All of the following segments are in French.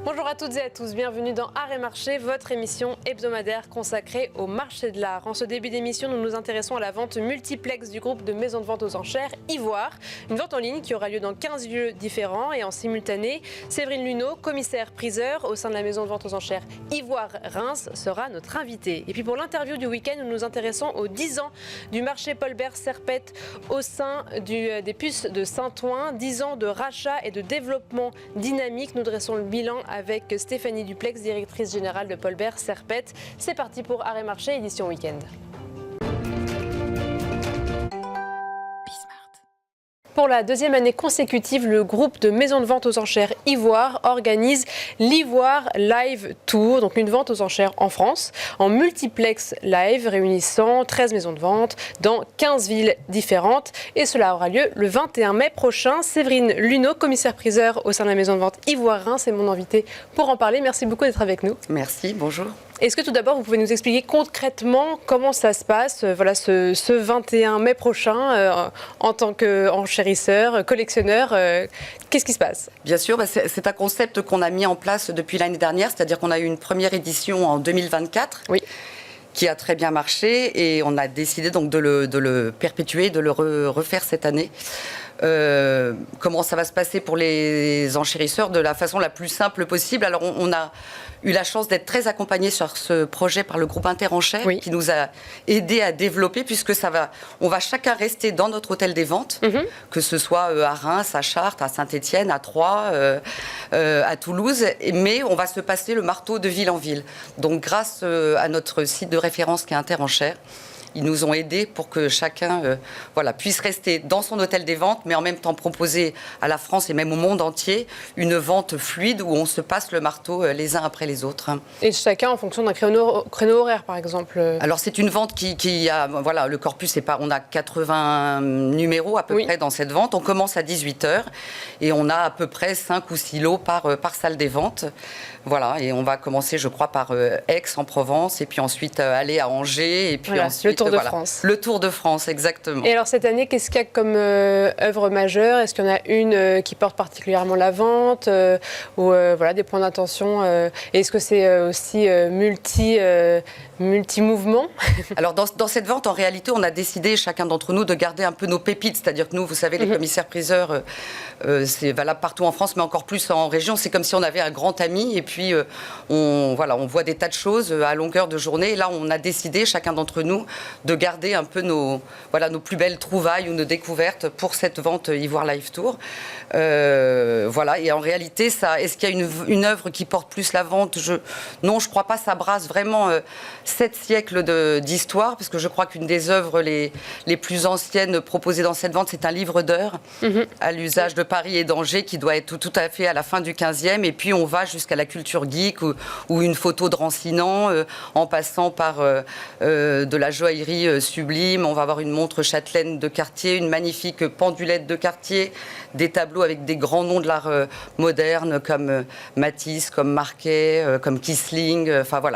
Bonjour à toutes et à tous, bienvenue dans Art et Marché, votre émission hebdomadaire consacrée au marché de l'art. En ce début d'émission, nous nous intéressons à la vente multiplex du groupe de maisons de vente aux enchères Ivoire. Une vente en ligne qui aura lieu dans 15 lieux différents et en simultané. Séverine Luneau, commissaire-priseur au sein de la maison de vente aux enchères Ivoire Reims, sera notre invitée. Et puis pour l'interview du week-end, nous nous intéressons aux 10 ans du marché Paul Bert Serpette au sein des puces de Saint-Ouen. 10 ans de rachat et de développement dynamique. Nous dressons le bilan avec Stéphanie Duplex, directrice générale de Paul Bert Serpette. C'est parti pour Art et Marché, édition week-end. Pour la deuxième année consécutive, le groupe de maisons de vente aux enchères Ivoire organise l'Ivoire Live Tour, donc une vente aux enchères en France, en multiplex live, réunissant 13 maisons de vente dans 15 villes différentes. Et cela aura lieu le 21 mai prochain. Séverine Luneau, commissaire-priseur au sein de la maison de vente Ivoire Reims, est mon invitée pour en parler. Merci beaucoup d'être avec nous. Merci, bonjour. Est-ce que tout d'abord, vous pouvez nous expliquer concrètement comment ça se passe, voilà, ce 21 mai prochain, en tant qu'enchérisseur, collectionneur, qu'est-ce qui se passe? Bien sûr, c'est un concept qu'on a mis en place depuis l'année dernière, c'est-à-dire qu'on a eu une première édition en 2024. Oui. Qui a très bien marché et on a décidé donc de le perpétuer, de le refaire cette année. Comment ça va se passer pour les enchérisseurs? De la façon la plus simple possible. Alors on a eu la chance d'être très accompagnés sur ce projet par le groupe Interenchères, oui, qui nous a aidés à développer, puisque on va chacun rester dans notre hôtel des ventes, que ce soit à Reims, à Chartres, à Saint-Étienne, à Troyes, à Toulouse, mais on va se passer le marteau de ville en ville. Donc grâce à notre site de référence qui est Interenchères, ils nous ont aidés pour que chacun puisse rester dans son hôtel des ventes, mais en même temps proposer à la France et même au monde entier une vente fluide où on se passe le marteau les uns après les autres. Et chacun en fonction d'un créneau horaire, par exemple? Alors c'est une vente qui a, voilà, le corpus, on a 80 numéros à peu près dans cette vente. On commence à 18h et on a à peu près 5 ou 6 lots par salle des ventes. Voilà, et on va commencer, je crois, par Aix en Provence, et puis ensuite aller à Angers, et puis ensuite le Tour de France. Le Tour de France, exactement. Et alors cette année, qu'est-ce qu'il y a comme œuvre majeure? Est-ce qu'il y en a une qui porte particulièrement la vente, ou des points d'attention? Et est-ce que c'est aussi multi-mouvement? Alors dans cette vente, en réalité, on a décidé, chacun d'entre nous, de garder un peu nos pépites. C'est-à-dire que nous, vous savez, les commissaires-priseurs, c'est valable partout en France, mais encore plus en région. C'est comme si on avait un grand ami, et puis on voit des tas de choses à longueur de journée. Et là, on a décidé, chacun d'entre nous, de garder un peu nos plus belles trouvailles ou nos découvertes pour cette vente Ivoire Live Tour. Et en réalité, est-ce qu'il y a une œuvre qui porte plus la vente? Non, je ne crois pas. Ça brasse vraiment 7 siècles d'histoire, parce que je crois qu'une des œuvres les plus anciennes proposées dans cette vente, c'est un livre d'heures à l'usage de Paris et d'Angers, qui doit être tout à fait à la fin du 15e. Et puis, on va jusqu'à la culture geek ou une photo de Rancinan, en passant par de la joaillerie sublime. On va avoir une montre châtelaine de Cartier, une magnifique pendulette de Cartier, des tableaux avec des grands noms de l'art moderne comme Matisse, comme Marquet, comme Kissling.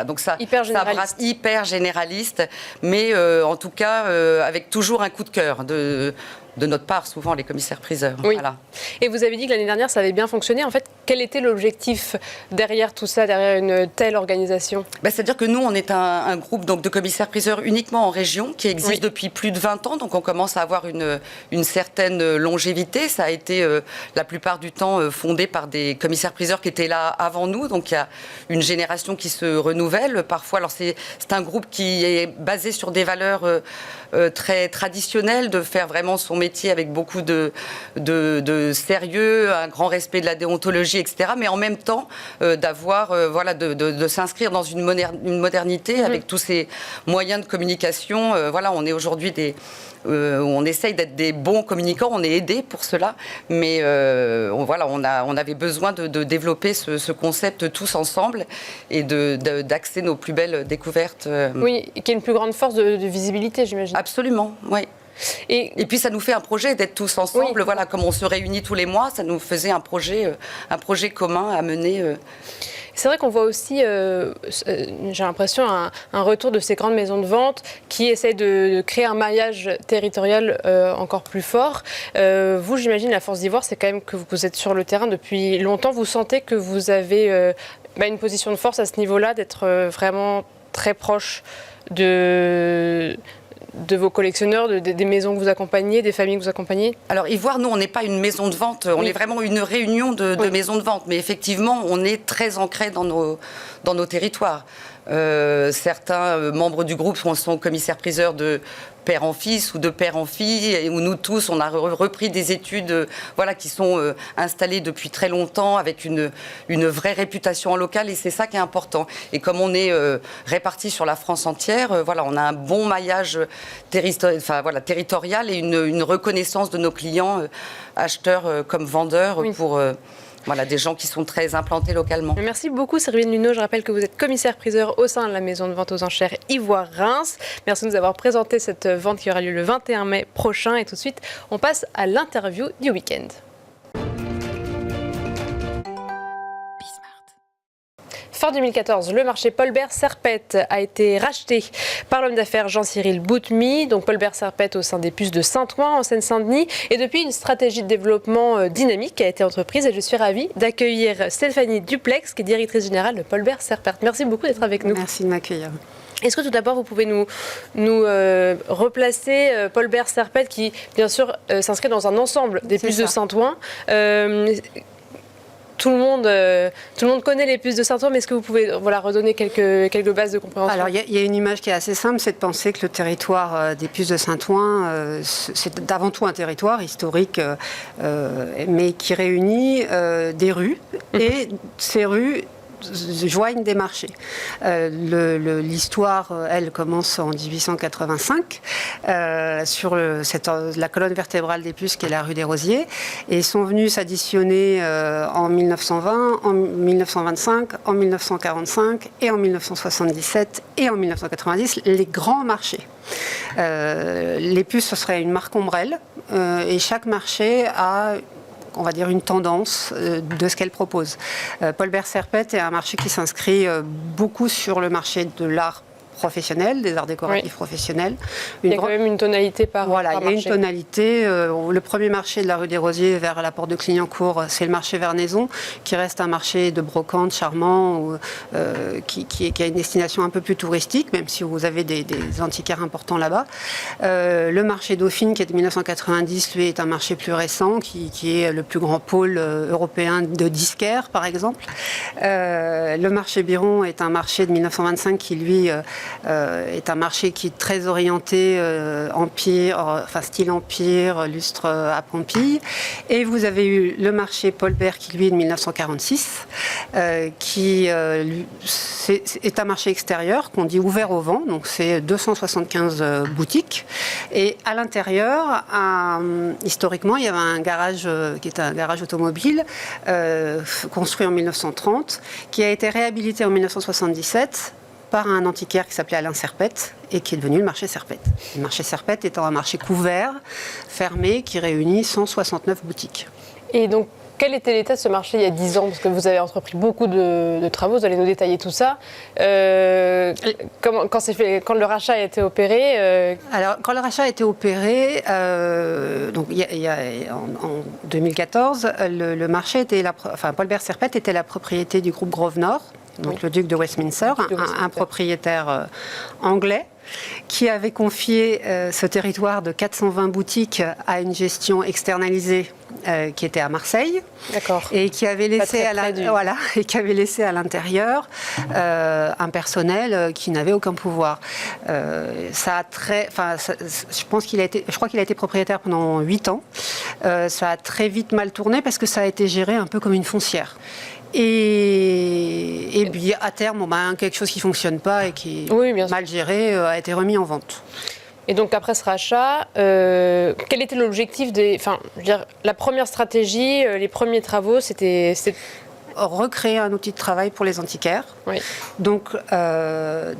Donc ça brasse hyper généraliste, mais en tout cas avec toujours un coup de cœur de notre part, souvent les commissaires-priseurs. Oui. Voilà. Et vous avez dit que l'année dernière, ça avait bien fonctionné. En fait, quel était l'objectif derrière tout ça, derrière une telle organisation? C'est-à-dire que nous, on est un groupe donc, de commissaires-priseurs uniquement en région, qui existe depuis plus de 20 ans. Donc on commence à avoir une certaine longévité. Ça a été la plupart du temps fondé par des commissaires-priseurs qui étaient là avant nous. Donc il y a une génération qui se renouvelle parfois. Alors c'est un groupe qui est basé sur des valeurs très traditionnelles, de faire vraiment son métier avec beaucoup de sérieux, un grand respect de la déontologie, etc. Mais en même temps, de s'inscrire dans une modernité avec tous ces moyens de communication. On est aujourd'hui on essaye d'être des bons communicants, on est aidés pour cela, mais on avait besoin de développer ce concept tous ensemble et d'axer nos plus belles découvertes. Oui, et qui a une plus grande force de visibilité, j'imagine. Absolument, oui. Et puis ça nous fait un projet d'être tous ensemble, comme on se réunit tous les mois, ça nous faisait un projet commun à mener. C'est vrai qu'on voit aussi, j'ai l'impression, un retour de ces grandes maisons de vente qui essayent de créer un maillage territorial encore plus fort. Vous, j'imagine, la force d'Ivoire, c'est quand même que vous êtes sur le terrain depuis longtemps. Vous sentez que vous avez une position de force à ce niveau-là, d'être vraiment très proche de vos collectionneurs, des maisons que vous accompagnez, des familles que vous accompagnez? Alors, Ivoire, nous, on n'est pas une maison de vente, on est vraiment une réunion de maisons de vente. Mais effectivement, on est très ancré dans nos territoires. Certains membres du groupe sont commissaires-priseurs de père en fils ou de père en fille, et où nous tous, on a repris des études qui sont installées depuis très longtemps, avec une vraie réputation en local, et c'est ça qui est important. Et comme on est répartis sur la France entière, on a un bon maillage territorial et une reconnaissance de nos clients, acheteurs comme vendeurs, pour... des gens qui sont très implantés localement. Merci beaucoup, Servine Luneau. Je rappelle que vous êtes commissaire-priseur au sein de la maison de vente aux enchères Ivoire Reims. Merci de nous avoir présenté cette vente qui aura lieu le 21 mai prochain. Et tout de suite, on passe à l'interview du week-end. Fin 2014, le marché Paul Bert Serpette a été racheté par l'homme d'affaires Jean-Cyril Boutmy. Donc Paul Bert Serpette au sein des puces de Saint-Ouen en Seine-Saint-Denis. Et depuis, une stratégie de développement dynamique a été entreprise. Et je suis ravie d'accueillir Stéphanie Duplex, qui est directrice générale de Paul Bert Serpette. Merci beaucoup d'être avec nous. Merci de m'accueillir. Est-ce que tout d'abord, vous pouvez nous replacer Paul Bert Serpette, qui bien sûr s'inscrit dans un ensemble des puces de Saint-Ouen. Tout le monde connaît les puces de Saint-Ouen, mais est-ce que vous pouvez redonner quelques bases de compréhension? Alors, il y a une image qui est assez simple, c'est de penser que le territoire des puces de Saint-Ouen, c'est avant tout un territoire historique, mais qui réunit des rues, et ces rues joignent des marchés. L'histoire, elle, commence en 1885 sur la colonne vertébrale des puces qui est la rue des Rosiers, et sont venus s'additionner en 1920, en 1925, en 1945 et en 1977 et en 1990 les grands marchés. Les puces, ce serait une marque ombrelle, et chaque marché a, on va dire, une tendance de ce qu'elle propose. Paul Bert Serpette est un marché qui s'inscrit beaucoup sur le marché de l'art professionnels, des arts décoratifs professionnels. Il y a quand même une tonalité par Voilà, par il y a marché. une tonalité. Le premier marché de la rue des Rosiers vers la porte de Clignancourt, c'est le marché Vernaison, qui reste un marché de brocante charmant, qui a une destination un peu plus touristique, même si vous avez des antiquaires importants là-bas. Le marché Dauphine, qui est de 1990, lui, est un marché plus récent, qui est le plus grand pôle européen de disquaires, par exemple. Le marché Biron est un marché de 1925 qui, lui, est un marché qui est très orienté empire, style empire, lustre à Pampille. Et vous avez eu le marché Paul Bert qui, lui, est de 1946, qui est un marché extérieur qu'on dit ouvert au vent. Donc c'est 275 boutiques. Et à l'intérieur, historiquement, il y avait un garage qui est un garage automobile construit en 1930, qui a été réhabilité en 1977 par un antiquaire qui s'appelait Alain Serpette et qui est devenu le marché Serpette. Le marché Serpette étant un marché couvert, fermé, qui réunit 169 boutiques. Et donc, quel était l'état de ce marché il y a 10 ans? Parce que vous avez entrepris beaucoup de travaux, vous allez nous détailler tout ça. Quand le rachat a été opéré Alors, quand le rachat a été opéré, en 2014, le marché était Paul Bert Serpette était la propriété du groupe Grosvenor, donc le duc de Westminster, un propriétaire anglais, qui avait confié ce territoire de 420 boutiques à une gestion externalisée qui était à Marseille. D'accord. Et qui avait laissé à l'intérieur un personnel qui n'avait aucun pouvoir. Je crois qu'il a été propriétaire pendant 8 ans. Ça a très vite mal tourné parce que ça a été géré un peu comme une foncière. Et puis à terme, quelque chose qui ne fonctionne pas et qui est mal géré a été remis en vente. Et donc après ce rachat, quel était l'objectif la première stratégie, les premiers travaux, c'était recréer un outil de travail pour les antiquaires. Oui. Donc,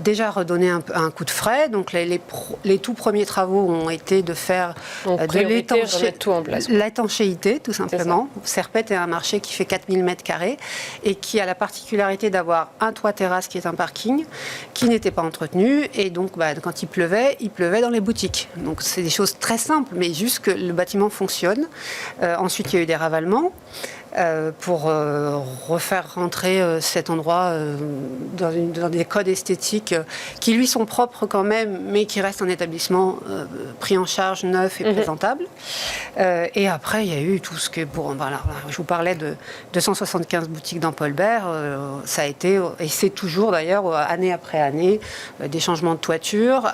déjà redonner un coup de frais. Donc, les tout premiers travaux ont été de faire de l'étanchéité, tout simplement. Serpette est un marché qui fait 4000 m² et qui a la particularité d'avoir un toit terrasse qui est un parking, qui n'était pas entretenu. Et donc, quand il pleuvait dans les boutiques. Donc, c'est des choses très simples, mais juste que le bâtiment fonctionne. Ensuite, il y a eu des ravalements. Pour refaire rentrer cet endroit dans des codes esthétiques qui lui sont propres quand même, mais qui restent un établissement pris en charge, neuf et présentable. Et après, il y a eu tout ce que... je vous parlais de 275 boutiques dans Paul Bert. Ça a été, et c'est toujours d'ailleurs, année après année, des changements de toiture,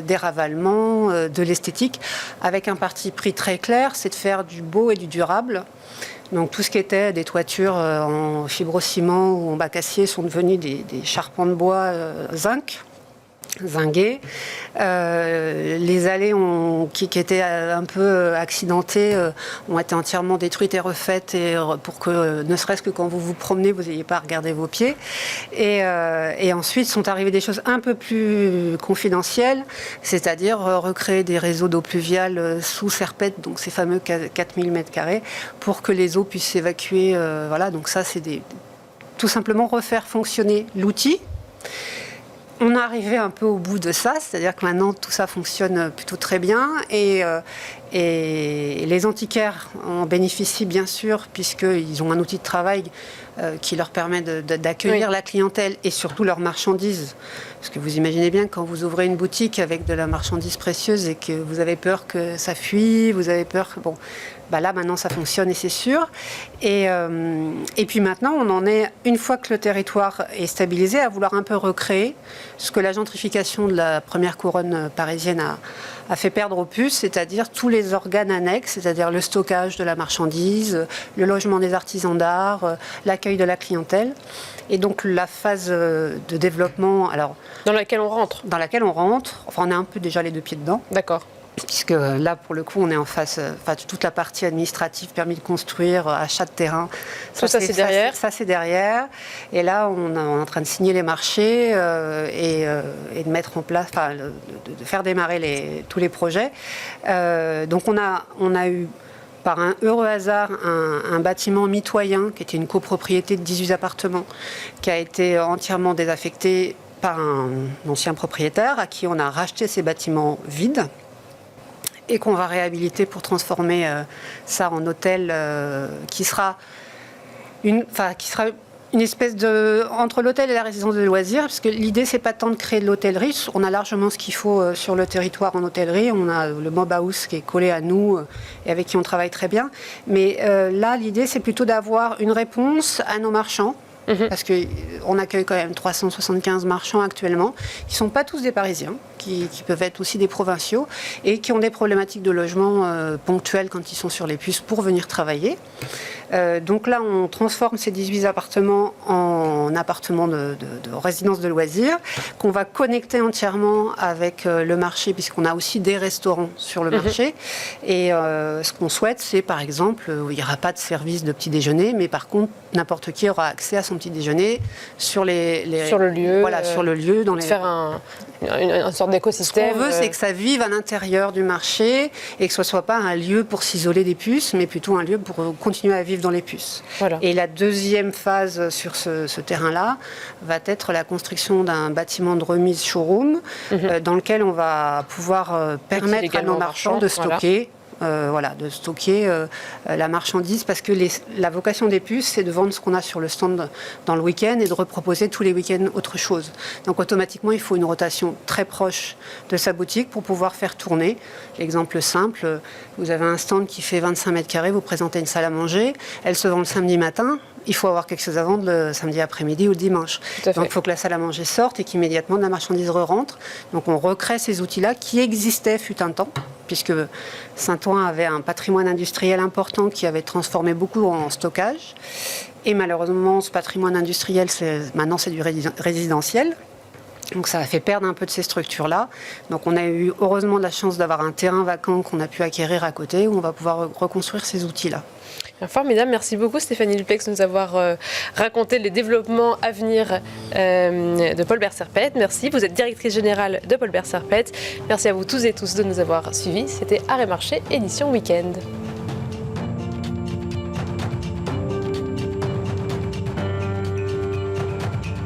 des ravalements, de l'esthétique, avec un parti pris très clair, c'est de faire du beau et du durable. Donc tout ce qui était des toitures en fibrociment ou en bac acier sont devenus des charpents de bois zingués. Les allées qui étaient un peu accidentées ont été entièrement détruites et refaites pour que, ne serait-ce que quand vous vous promenez, vous n'ayez pas à regarder vos pieds. Et ensuite sont arrivées des choses un peu plus confidentielles, c'est-à-dire recréer des réseaux d'eau pluviale sous Serpette, donc ces fameux 4000 m², pour que les eaux puissent s'évacuer. Donc ça, c'est tout simplement refaire fonctionner l'outil. On est arrivé un peu au bout de ça, c'est-à-dire que maintenant tout ça fonctionne plutôt très bien et les antiquaires en bénéficient bien sûr puisqu'ils ont un outil de travail qui leur permet d'accueillir la clientèle et surtout leurs marchandises. Parce que vous imaginez bien quand vous ouvrez une boutique avec de la marchandise précieuse et que vous avez peur que ça fuit, vous avez peur que... là maintenant ça fonctionne et c'est sûr. Et puis maintenant on en est, une fois que le territoire est stabilisé, à vouloir un peu recréer ce que la gentrification de la première couronne parisienne a fait perdre aux puces, c'est-à-dire tous les organes annexes, c'est-à-dire le stockage de la marchandise, le logement des artisans d'art, l'accueil de la clientèle. Et donc la phase de développement... Dans laquelle on rentre. Enfin on est un peu déjà les deux pieds dedans. D'accord. Puisque là, pour le coup, on est en face, toute la partie administrative, permis de construire, achat de terrain. Tout ça, c'est derrière. Ça, c'est derrière. Et là, on est en train de signer les marchés et de mettre en place, de faire démarrer tous les projets. Donc, on a eu, par un heureux hasard, un bâtiment mitoyen, qui était une copropriété de 18 appartements, qui a été entièrement désaffecté par un ancien propriétaire à qui on a racheté ces bâtiments vides et qu'on va réhabiliter pour transformer ça en hôtel qui sera une espèce de... entre l'hôtel et la résidence de loisirs, parce que l'idée, c'est pas tant de créer de l'hôtellerie. On a largement ce qu'il faut sur le territoire en hôtellerie. On a le Mob House qui est collé à nous et avec qui on travaille très bien. Mais là, l'idée, c'est plutôt d'avoir une réponse à nos marchands. Parce qu'on accueille quand même 375 marchands actuellement, qui ne sont pas tous des Parisiens, qui peuvent être aussi des provinciaux, et qui ont des problématiques de logement ponctuelles quand ils sont sur les puces pour venir travailler. Donc là, on transforme ces 18 appartements en appartements de résidence de loisirs, qu'on va connecter entièrement avec le marché, puisqu'on a aussi des restaurants sur le marché. Et ce qu'on souhaite, c'est par exemple, il n'y aura pas de service de petit déjeuner, mais par contre, n'importe qui aura accès à son petit déjeuner sur sur le lieu. Sur le lieu. Faire une sorte d'écosystème. Ce qu'on veut, c'est que ça vive à l'intérieur du marché et que ce ne soit pas un lieu pour s'isoler des puces, mais plutôt un lieu pour continuer à vivre dans les puces. Voilà. Et la deuxième phase sur ce terrain-là va être la construction d'un bâtiment de remise showroom dans lequel on va pouvoir permettre à nos marchands de stocker. De stocker la marchandise, parce que la vocation des puces, c'est de vendre ce qu'on a sur le stand dans le week-end et de reproposer tous les week-ends autre chose. Donc automatiquement, il faut une rotation très proche de sa boutique pour pouvoir faire tourner. Exemple simple, vous avez un stand qui fait 25 m², vous présentez une salle à manger, elle se vend le samedi matin. Il faut avoir quelque chose à vendre le samedi après-midi ou le dimanche. Donc il faut que la salle à manger sorte et qu'immédiatement de la marchandise re-rentre. Donc on recrée ces outils-là qui existaient fut un temps, puisque Saint-Ouen avait un patrimoine industriel important qui avait transformé beaucoup en stockage. Et malheureusement, ce patrimoine industriel, maintenant c'est du résidentiel. Donc ça a fait perdre un peu de ces structures-là. Donc on a eu heureusement de la chance d'avoir un terrain vacant qu'on a pu acquérir à côté où on va pouvoir reconstruire ces outils-là. Formidable, merci beaucoup Stéphanie Luplex de nous avoir raconté les développements à venir de Paul Bert Serpette. Merci, vous êtes directrice générale de Paul Bert Serpette. Merci à vous tous et tous de nous avoir suivis. C'était Arrêt Marché, édition Week-end.